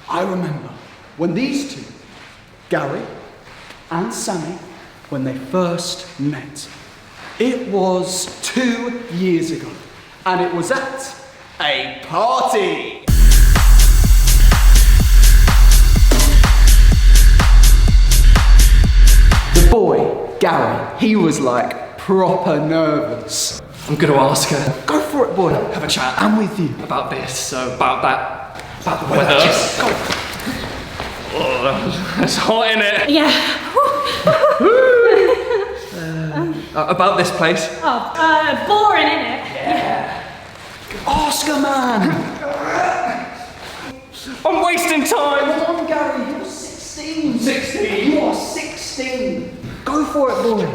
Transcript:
I remember when these two, Gary and Sammi, when they first met. It was 2 years ago, and it was at a party. The boy, Gary, he was like proper nervous. I'm gonna ask her. Go for it, boy. Have a chat. I'm with you. About this, so about the weather. Yes, go. Oh, it's hot in it. Yeah. About this place. Boring, innit? Yeah. Oscar, man. I'm wasting time. Come on, Gary, you're 16. 16? You are 16. Go for it, boy.